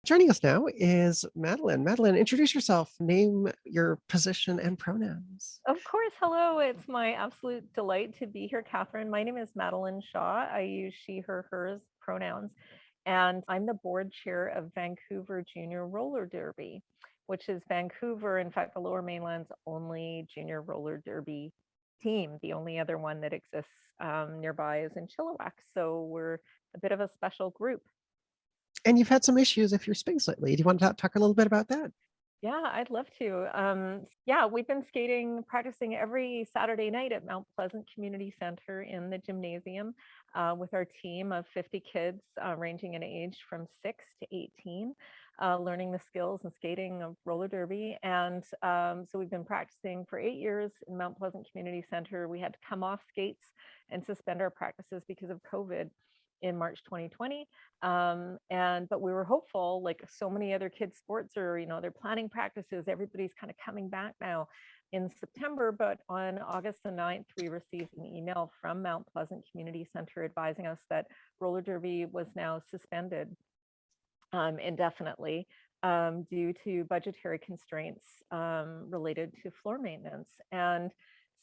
Joining us now is Madeline. Madeline, introduce yourself, name your position and pronouns. Of course. Hello. It's my absolute delight to be here, Catherine. My name is Madeline Shaw. I use she, her, hers pronouns. And I'm the board chair of Vancouver Junior Roller Derby, which is Vancouver, in fact, the Lower Mainland's only junior roller derby team. The only other one that exists nearby is in Chilliwack. So we're a bit of a special group. And you've had some issues with your space lately. Do you want to talk a little bit about that? Yeah, I'd love to. Yeah, we've been skating, practicing every Saturday night at Mount Pleasant Community Center in the gymnasium with our team of 50 kids ranging in age from 6 to 18, learning the skills and skating of roller derby. And so we've been practicing for 8 years in Mount Pleasant Community Center. We had to come off skates and suspend our practices because of COVID in March 2020. But we were hopeful, like so many other kids sports are, they're planning practices. Everybody's kind of coming back now in September. But on August the 9th, we received an email from Mount Pleasant Community Center advising us that roller derby was now suspended indefinitely due to budgetary constraints related to floor maintenance. And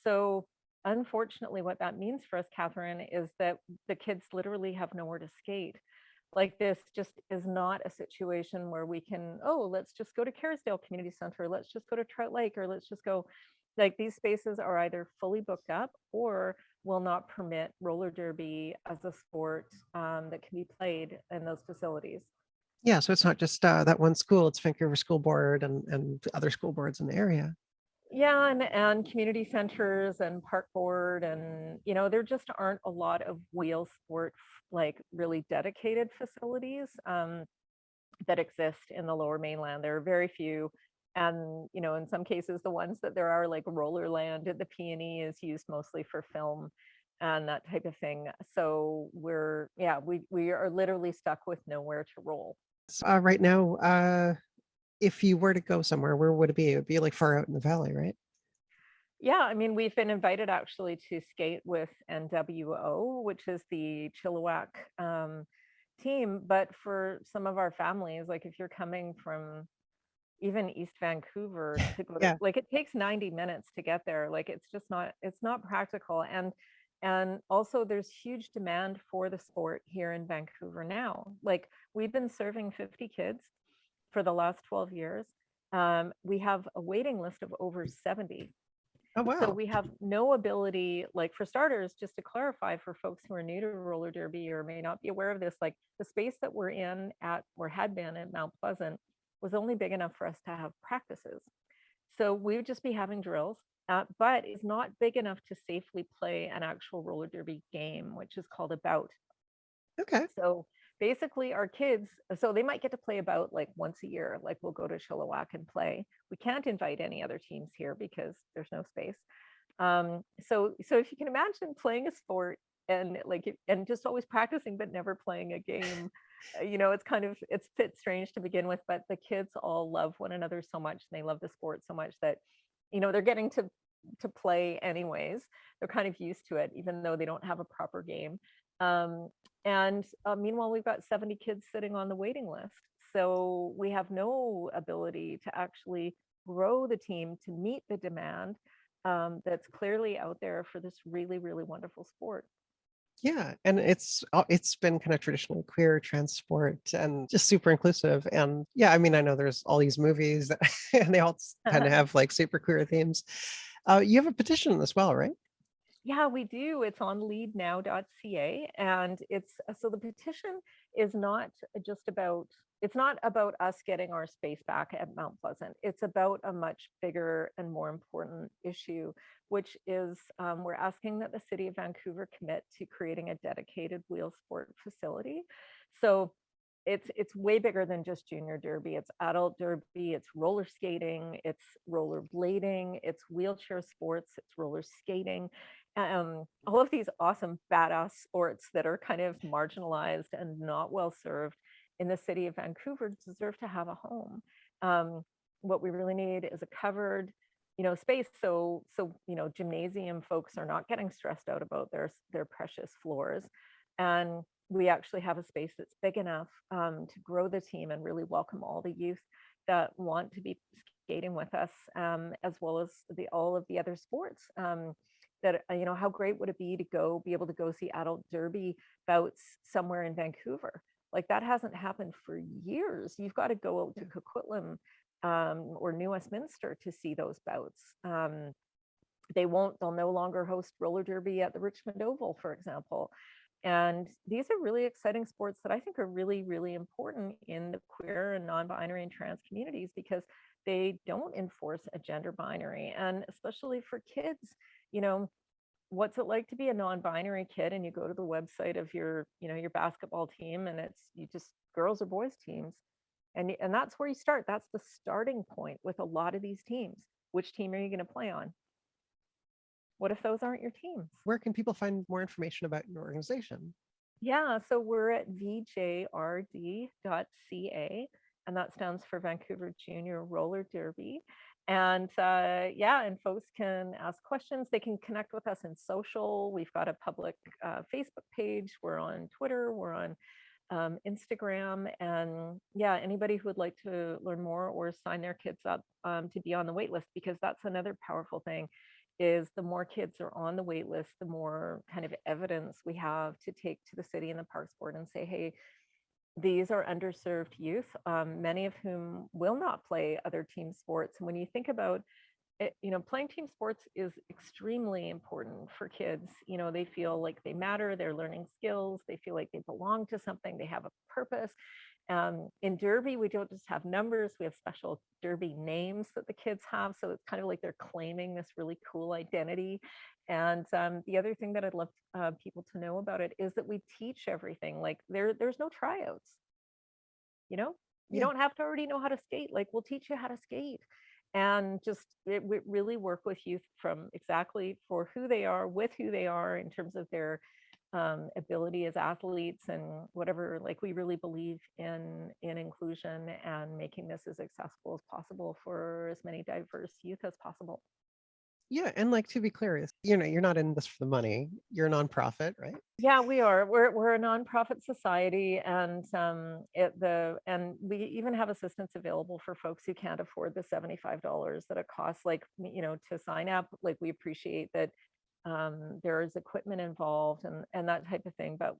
so unfortunately, what that means for us, Catherine, is that the kids literally have nowhere to skate. Like this just is not a situation where we can, oh, let's just go to Kerrisdale Community Center, let's just go to Trout Lake, or let's just go. Like these spaces are either fully booked up or will not permit roller derby as a sport that can be played in those facilities. Yeah, so it's not just that one school, it's Vancouver School Board and other school boards in the area. Yeah, and community centers and park board, and there just aren't a lot of wheel sport like really dedicated facilities that exist in the Lower Mainland. There are very few, and in some cases the ones that there are, like roller land at the PNE, is used mostly for film and that type of thing. So we are literally stuck with nowhere to roll. Right now, if you were to go somewhere, where would it be? It would be like far out in the valley, right? Yeah, I mean, we've been invited actually to skate with NWO, which is the Chilliwack team. But for some of our families, like if you're coming from even East Vancouver to go to, Yeah. like, it takes 90 minutes to get there. Like it's not practical. And also there's huge demand for the sport here in Vancouver now. Like we've been serving 50 kids for the last 12 years. We have a waiting list of over 70. Oh, So wow. we have no ability, like for starters, just to clarify for folks who are new to roller derby or may not be aware of this, like the space that we're in at or had been at Mount Pleasant was only big enough for us to have practices. So we would just be having drills, but is not big enough to safely play an actual roller derby game, which is called a bout. Okay. So basically our kids, so they might get to play about like once a year, like we'll go to Chilliwack and play. We can't invite any other teams here because there's no space. So if you can imagine playing a sport and and just always practicing but never playing a game, it's a bit strange to begin with, but the kids all love one another so much and they love the sport so much that they're getting to play anyways. They're kind of used to it even though they don't have a proper game. And meanwhile, we've got 70 kids sitting on the waiting list. So we have no ability to actually grow the team to meet the demand that's clearly out there for this really, really wonderful sport. Yeah, and it's been kind of traditionally queer, trans sport, and just super inclusive. And yeah, I mean, I know there's all these movies that and they all kind of have like super queer themes. You have a petition as well, right? Yeah, we do. It's on leadnow.ca. And so the petition is not just about, it's not about us getting our space back at Mount Pleasant. It's about a much bigger and more important issue, which is we're asking that the city of Vancouver commit to creating a dedicated wheel sport facility. So it's way bigger than just junior derby. It's adult derby, it's roller skating, it's roller blading, it's wheelchair sports, it's roller skating, all of these awesome badass sports that are kind of marginalized and not well served in the city of Vancouver deserve to have a home. What we really need is a covered space, so gymnasium folks are not getting stressed out about their precious floors. And we actually have a space that's big enough to grow the team and really welcome all the youth that want to be skating with us, as well as all of the other sports. That how great would it be to be able to go see adult derby bouts somewhere in Vancouver? Like that hasn't happened for years. You've got to go out to Coquitlam or New Westminster to see those bouts. They'll no longer host roller derby at the Richmond Oval, for example. And these are really exciting sports that I think are really, really important in the queer and non-binary and trans communities, because they don't enforce a gender binary. And especially for kids, you know, what's it like to be a non-binary kid and you go to the website of your basketball team and it's you just girls or boys teams. And that's where you start. That's the starting point with a lot of these teams. Which team are you going to play on? What if those aren't your teams? Where can people find more information about your organization? Yeah, so we're at vjrd.ca, and that stands for Vancouver Junior Roller Derby. And yeah, and folks can ask questions. They can connect with us in social. We've got a public Facebook page. We're on Twitter. We're on Instagram. And yeah, anybody who would like to learn more or sign their kids up to be on the wait list, because that's another powerful thing, is the more kids are on the wait list, the more kind of evidence we have to take to the city and the Parks Board and say, hey, these are underserved youth, many of whom will not play other team sports. And when you think about it, playing team sports is extremely important for kids. They feel like they matter, they're learning skills, they feel like they belong to something, they have a purpose. In Derby, we don't just have numbers, we have special Derby names that the kids have. So it's kind of like they're claiming this really cool identity. And the other thing that I'd love people to know about it is that we teach everything. Like there's no tryouts. You Yeah. don't have to already know how to skate. Like we'll teach you how to skate, and just we really work with youth from exactly for who they are, with who they are in terms of their ability as athletes and whatever. Like we really believe in inclusion and making this as accessible as possible for as many diverse youth as possible. Yeah, and like to be clear, you're not in this for the money. You're a nonprofit, right? Yeah, we are. We're a nonprofit society, and and we even have assistance available for folks who can't afford the $75 that it costs, like to sign up. Like we appreciate that there is equipment involved and that type of thing, but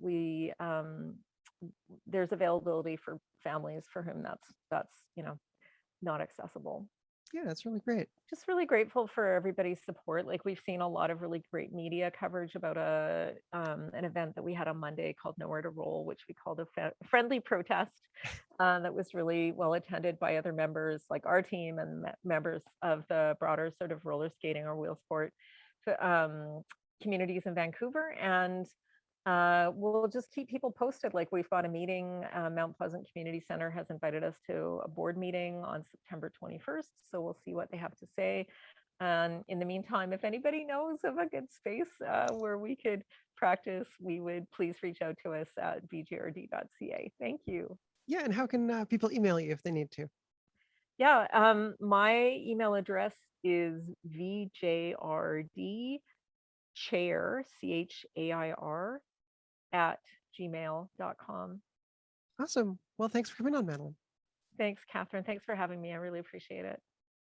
there's availability for families for whom that's not accessible. Yeah, that's really great. Just really grateful for everybody's support. Like we've seen a lot of really great media coverage about an event that we had on Monday called Nowhere to Roll, which we called a friendly protest. That was really well attended by other members like our team and members of the broader sort of roller skating or wheel sport communities in Vancouver. And we'll just keep people posted. Like we've got a meeting. Mount Pleasant Community Center has invited us to a board meeting on September 21st. So we'll see what they have to say. And in the meantime, if anybody knows of a good space where we could practice, we would please reach out to us at vgrd.ca. Thank you. Yeah, and how can people email you if they need to? Yeah, my email address is vjrdchair, CHAIR, at gmail.com. Awesome. Well, thanks for coming on, Madeline. Thanks, Catherine. Thanks for having me. I really appreciate it.